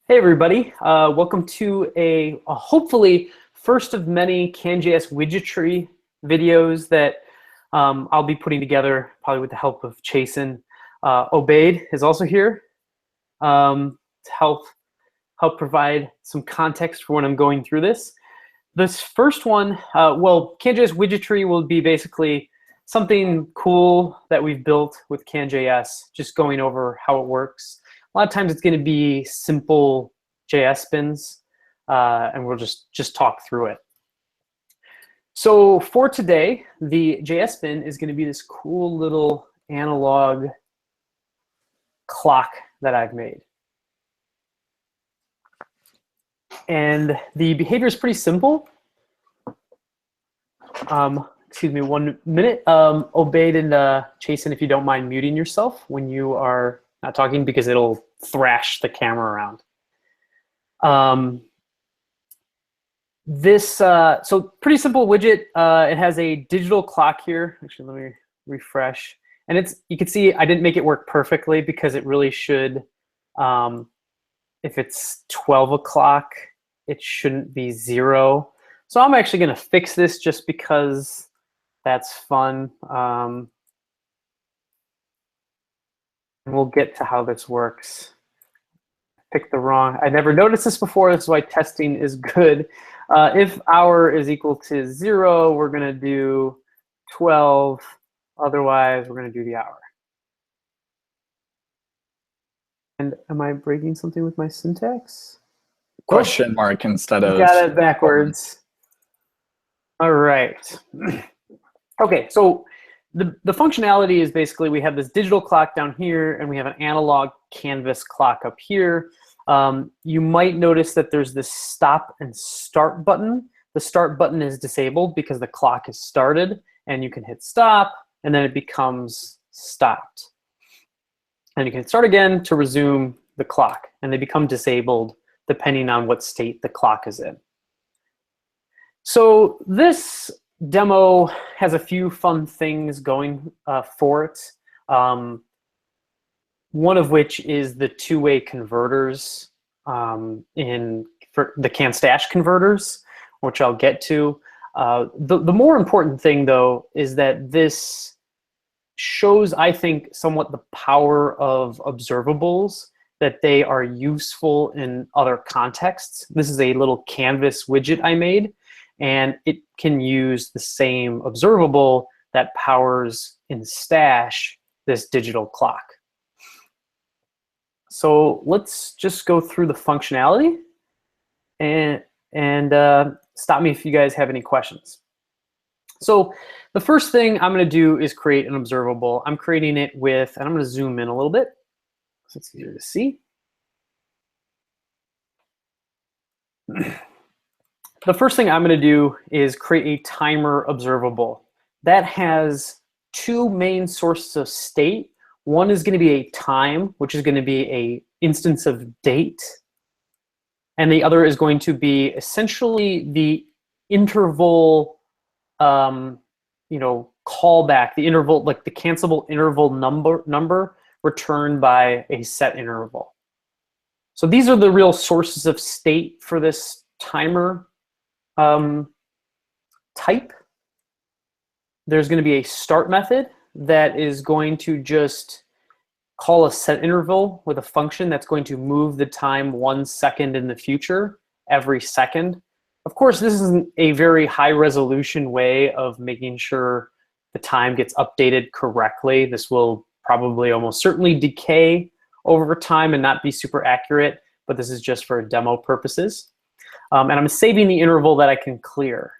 Hey everybody, welcome to a hopefully first of many CanJS Widgetry videos that I'll be putting together probably with the help of Chasen. Obaid is also here to help provide some context for when I'm going through this. This first one, well, CanJS Widgetry will be basically something cool that we've built with CanJS, just going over how it works. A lot of times it's going to be simple JS spins, and we'll just talk through it. So for today, the JS spin is going to be this cool little analog clock that I've made. And the behavior is pretty simple. Excuse me 1 minute. Obaid and Chasen, if you don't mind muting yourself when you are not talking, because it'll thrash the camera around. So pretty simple widget. It has a digital clock here. Actually, let me refresh. And you can see I didn't make it work perfectly because it really should, if it's 12 o'clock, it shouldn't be 0. So I'm actually going to fix this just because that's fun. And we'll get to how this works. Picked the wrong. I never noticed this before. This is why testing is good. If hour is equal to 0, we're going to do 12. Otherwise, we're going to do the hour. And am I breaking something with my syntax? Question mark instead of. Got it backwards. All right. Okay, so the functionality is basically we have this digital clock down here and we have an analog canvas clock up here. You might notice that there's this stop and start button. The start button is disabled because the clock is started, and you can hit stop and then it becomes stopped. And you can start again to resume the clock, and they become disabled depending on what state the clock is in. So this demo has a few fun things going for it. One of which is the two-way converters for the CanStash converters, which I'll get to. The more important thing, though, is that this shows, I think, somewhat the power of observables, that they are useful in other contexts. This is a little canvas widget I made, and it can use the same observable that powers in Stash this digital clock. So let's just go through the functionality and stop me if you guys have any questions. So the first thing I'm going to do is create an observable. I'm creating it with, and I'm going to zoom in a little bit so it's easier to see. The first thing I'm going to do is create a timer observable. That has two main sources of state. One is going to be a time, which is going to be an instance of date. And the other is going to be essentially the interval, callback, the interval, like the cancelable interval number returned by a set interval. So these are the real sources of state for this timer type. There's going to be a start method that is going to just call a set interval with a function that's going to move the time 1 second in the future every second. Of course, this isn't a very high resolution way of making sure the time gets updated correctly. This will probably almost certainly decay over time and not be super accurate, but this is just for demo purposes. And I'm saving the interval that I can clear.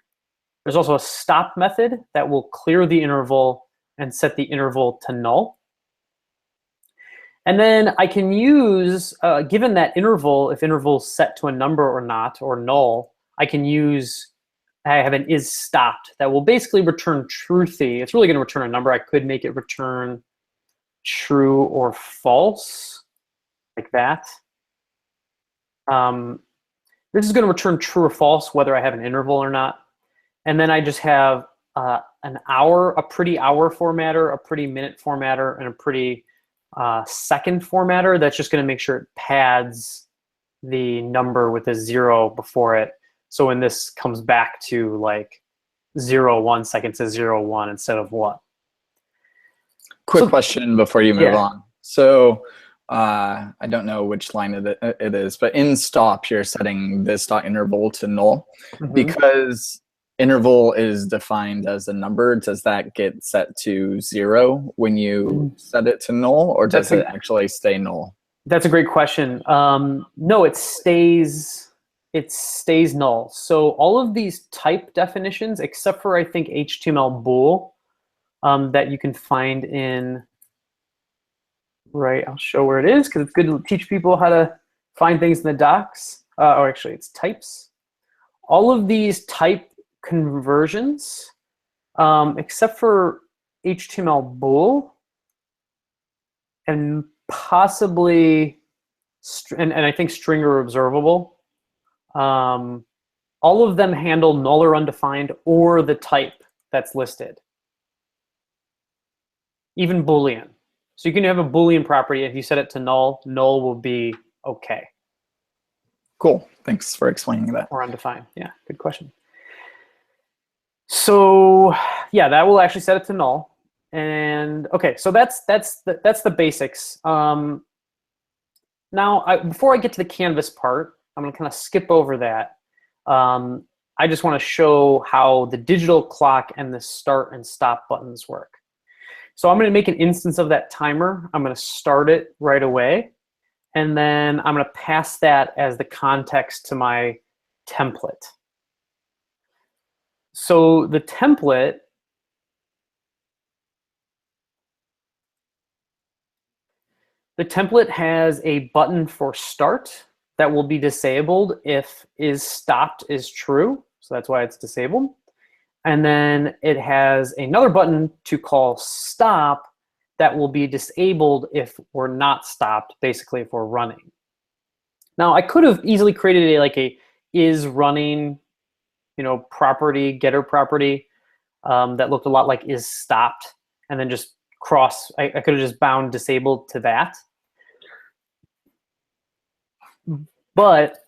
There's also a stop method that will clear the interval and set the interval to null. And then I can use, given that interval, if interval's set to a number or not, or null, I can use, I have an is stopped that will basically return truthy. It's really going to return a number. I could make it return true or false, like that. This is going to return true or false whether I have an interval or not. And then I just have an hour, a pretty hour formatter, a pretty minute formatter, and a pretty second formatter that's just going to make sure it pads the number with a 0 before it. So when this comes back to like 0, 1 second to 0, 1 instead of 1. Quick question before you move yeah. on. So I don't know which line it is, but in stop, you're setting this dot interval to null. Because interval is defined as a number, does that get set to 0 when you set it to null, or does it actually stay null? That's a great question. No, it stays null. So all of these type definitions, except for I think HTML bool, that you can find in, right, I'll show where it is because it's good to teach people how to find things in the docs. Or actually it's types. All of these type conversions, except for HTML bool, and possibly, and I think string or observable, all of them handle null or undefined or the type that's listed. Even Boolean. So you can have a Boolean property. If you set it to null, null will be okay. Cool. Thanks for explaining that. Or undefined. Yeah, good question. So yeah, that will actually set it to null. And okay, so that's the basics. Now, before I get to the canvas part, I'm gonna kind of skip over that. I just want to show how the digital clock and the start and stop buttons work. So I'm going to make an instance of that timer. I'm going to start it right away. And then I'm going to pass that as the context to my template. So the template has a button for start that will be disabled if is stopped is true. So that's why it's disabled. And then it has another button to call stop that will be disabled if we're not stopped, basically if we're running. Now, I could have easily created a is running, property, getter property that looked a lot like is stopped, and then just I could have just bound disabled to that. But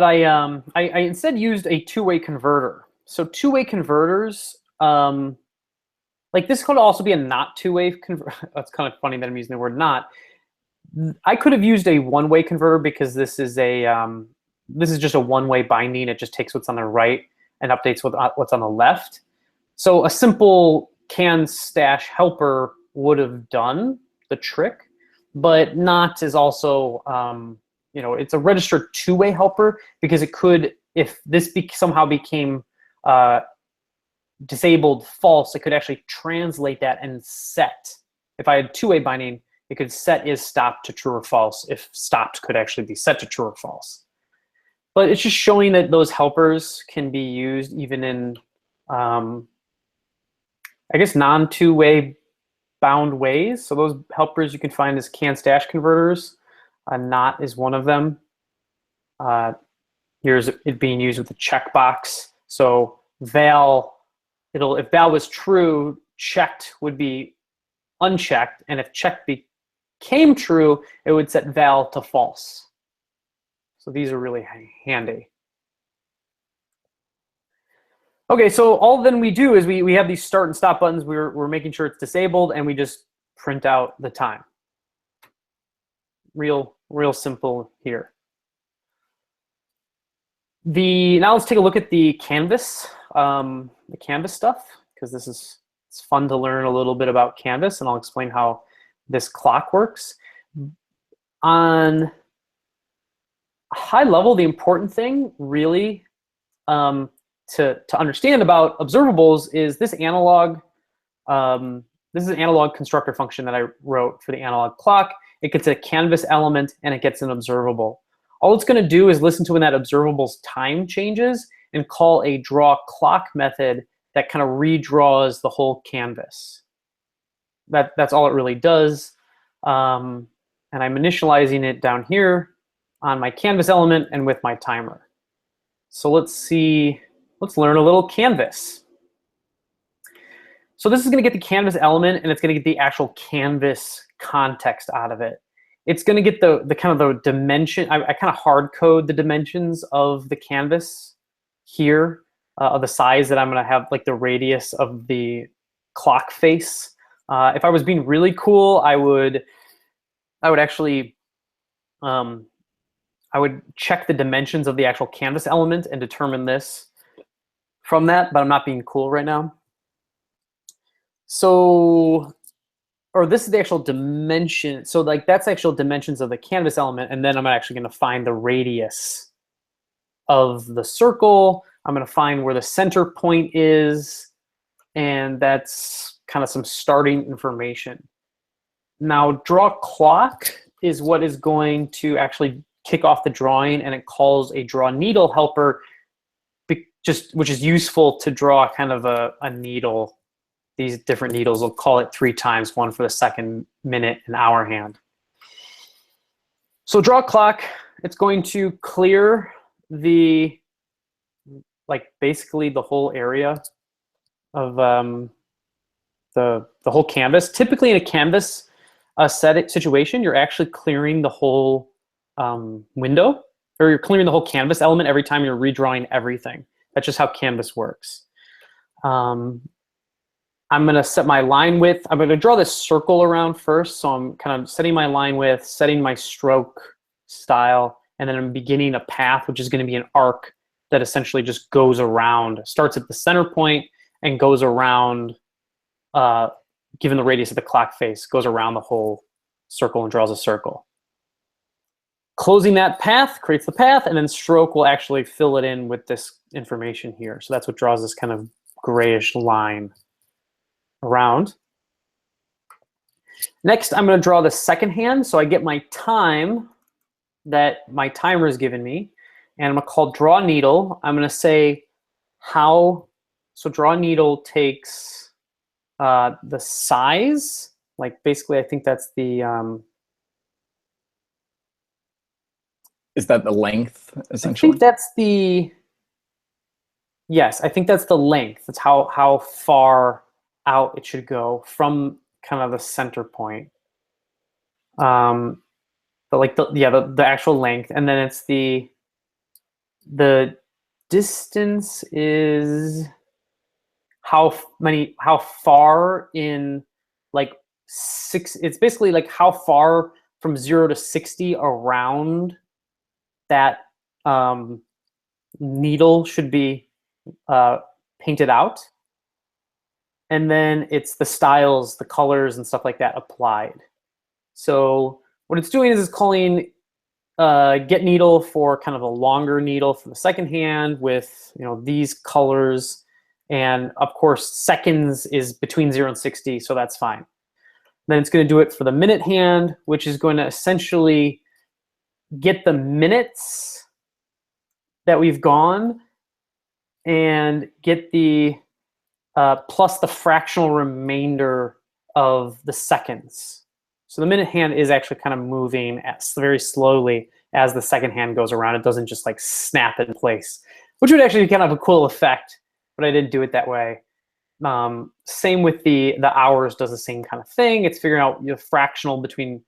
I instead used a two-way converter. So two-way converters, like this could also be a not two-way converter. That's kind of funny that I'm using the word not. I could have used a one-way converter because this is just a one-way binding. It just takes what's on the right and updates what's on the left. So a simple can stash helper would have done the trick, but not is also it's a registered two-way helper because it could, if this somehow became disabled false, it could actually translate that and set. If I had two-way binding, it could set is stopped to true or false if stopped could actually be set to true or false. But it's just showing that those helpers can be used even in, I guess, non-two-way bound ways. So those helpers you can find as can stash converters. Not is one of them. Here's it being used with the checkbox. So val, if val was true, checked would be unchecked, and if checked became true, it would set val to false. So these are really handy. Okay, so all then we do is we have these start and stop buttons. We're making sure it's disabled, and we just print out the time. Real simple here. Now let's take a look at the canvas stuff, because it's fun to learn a little bit about canvas, and I'll explain how this clock works. On a high level, the important thing really to understand about observables is this analog. This is an analog constructor function that I wrote for the analog clock. It gets a canvas element and it gets an observable. All it's going to do is listen to when that observable's time changes and call a draw clock method that kind of redraws the whole canvas. That's all it really does. And I'm initializing it down here on my canvas element and with my timer. So let's learn a little canvas. So this is going to get the canvas element, and it's going to get the actual canvas context out of it. it's going to get the kind of the dimension. I kind of hard code the dimensions of the canvas here, of the size that I'm going to have, like the radius of the clock face. If I was being really cool, I would actually I would check the dimensions of the actual canvas element and determine this from that, but I'm not being cool right now. So, or this is the actual dimension. So like that's the actual dimensions of the canvas element, and then I'm actually going to find the radius of the circle. I'm going to find where the center point is, and that's kind of some starting information. Now, draw clock is what is going to actually kick off the drawing, and it calls a draw needle helper, which is useful to draw kind of a needle. These different needles, will call it 3 times, one for the second, minute, and hour hand. So draw clock, it's going to clear the, like basically the whole area of the whole canvas. Typically in a canvas situation, you're actually clearing the whole window, or you're clearing the whole canvas element every time you're redrawing everything. That's just how canvas works. I'm going to set my line width. I'm going to draw this circle around first. So I'm kind of setting my line width, setting my stroke style, and then I'm beginning a path, which is going to be an arc that essentially just goes around, starts at the center point and goes around, given the radius of the clock face, goes around the whole circle and draws a circle. Closing that path creates the path, and then stroke will actually fill it in with this information here. So that's what draws this kind of grayish line around. Next, I'm going to draw the second hand. So I get my time that my timer has given me, and I'm going to call draw needle. I'm going to say how, so draw needle takes the size, like basically I think that's the, is that the length, essentially? I think that's the, yes, I think that's the length. That's how far out it should go from kind of the center point. But like the actual length, and then it's the distance is how far in like it's basically like how far from 0 to 60 around that needle should be painted out. And then it's the styles, the colors, and stuff like that applied. So what it's doing is it's calling get needle for kind of a longer needle for the second hand with these colors. And of course, seconds is between 0 and 60, so that's fine. Then it's going to do it for the minute hand, which is going to essentially get the minutes that we've gone and get the plus the fractional remainder of the seconds. So the minute hand is actually kind of moving very slowly as the second hand goes around. It doesn't just like snap in place, which would actually be kind of a cool effect, but I didn't do it that way. Same with the hours does the same kind of thing. It's figuring out the fractional between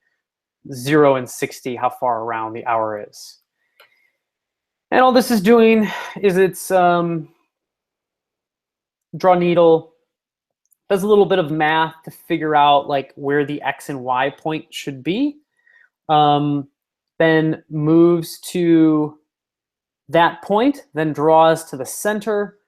0 and 60, how far around the hour is. And all this is doing is it's draw needle, does a little bit of math to figure out like where the X and Y point should be, then moves to that point, then draws to the center,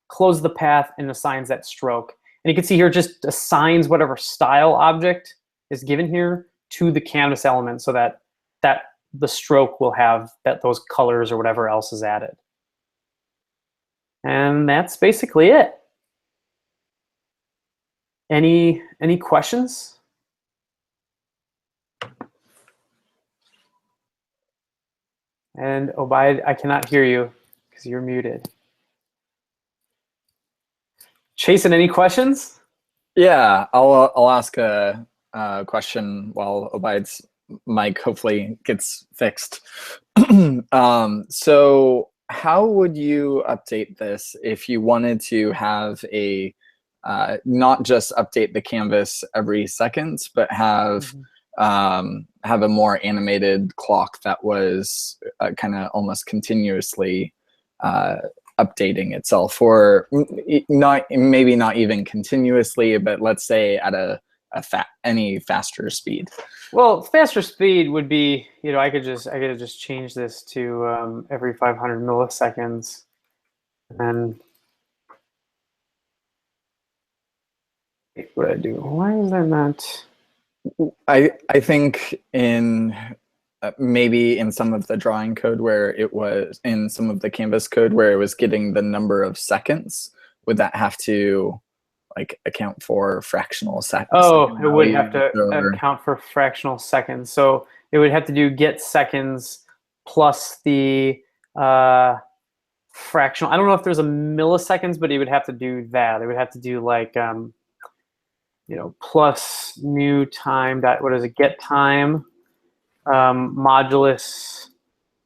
closes the path, and assigns that stroke. And you can see here just assigns whatever style object is given here to the canvas element so that the stroke will have those colors or whatever else is added. And that's basically it. Any questions? And Obaid, I cannot hear you because you're muted. Chasen, any questions? Yeah, I'll ask a question while Obaid's mic hopefully gets fixed. So how would you update this if you wanted to have a not just update the canvas every second, but have have a more animated clock that was kind of almost continuously updating itself, or maybe not even continuously, but let's say at any faster speed. Well, faster speed would be, I could just change this to every 500 milliseconds, and what I do? Why is that not? I think in maybe in some of the drawing code where it was in some of the canvas code where it was getting the number of seconds, would that have to like account for fractional seconds? Oh, it would have to account for fractional seconds. So it would have to do get seconds plus the fractional. I don't know if there's a milliseconds, but it would have to do that. It would have to do like plus new time dot, what is it, get time modulus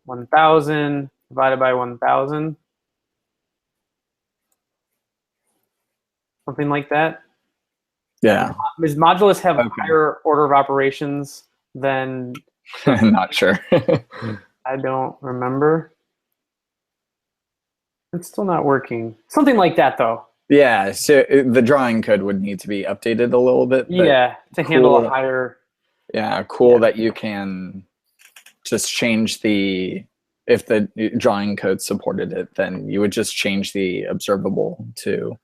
1000 divided by 1000, something like that. Yeah. Does modulus have higher order of operations than? Not sure. I don't remember. It's still not working. Something like that, though. Yeah, so the drawing code would need to be updated a little bit. Yeah, to handle a higher. Yeah, cool that you can just change if the drawing code supported it, then you would just change the observable to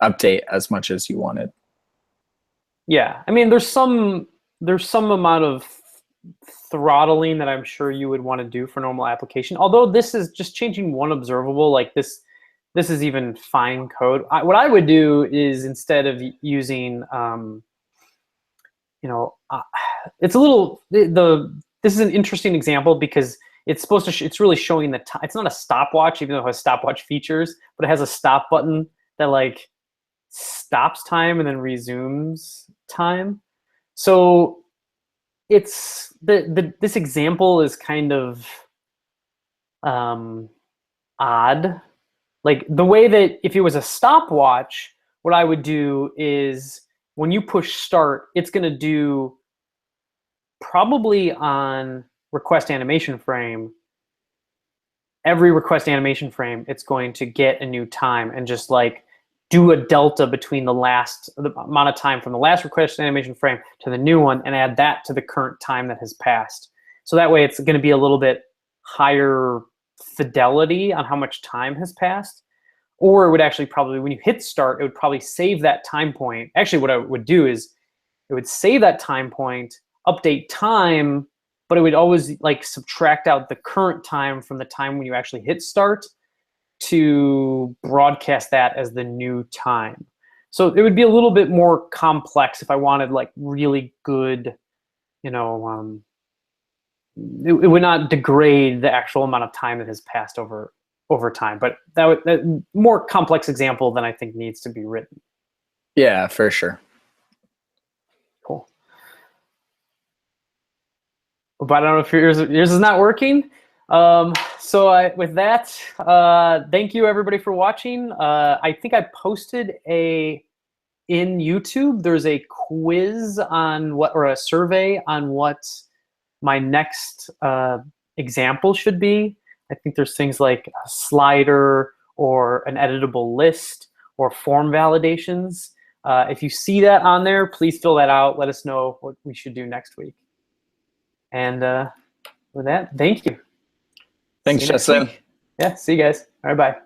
update as much as you wanted. Yeah, I mean, there's some amount of throttling that I'm sure you would want to do for normal application. Although this is just changing one observable, like this is even fine code. What I would do is, instead of using, it's a little, this is an interesting example because it's supposed to, it's really showing the time. It's not a stopwatch, even though it has stopwatch features, but it has a stop button that like stops time and then resumes time. So it's this example is kind of odd. Like the way that if it was a stopwatch, what I would do is when you push start, it's going to do probably on request animation frame. Every request animation frame, it's going to get a new time and just like do a delta between the amount of time from the last request animation frame to the new one and add that to the current time that has passed. So that way it's going to be a little bit higher fidelity on how much time has passed. Or it would actually probably, when you hit start, it would probably save that time point. Actually, what I would do is it would save that time point, update time, but it would always like subtract out the current time from the time when you actually hit start to broadcast that as the new time. So it would be a little bit more complex if I wanted like really good, it would not degrade the actual amount of time that has passed over time. But that more complex example than I think needs to be written. Yeah, for sure. Cool. But I don't know if yours is not working. So with that, thank you everybody for watching. I think I posted in YouTube, there's a quiz on or a survey on what my next example should be. I think there's things like a slider or an editable list or form validations. If you see that on there, please fill that out. Let us know what we should do next week. And with that, thank you. Thanks, Justin. Yeah, see you guys. All right, bye.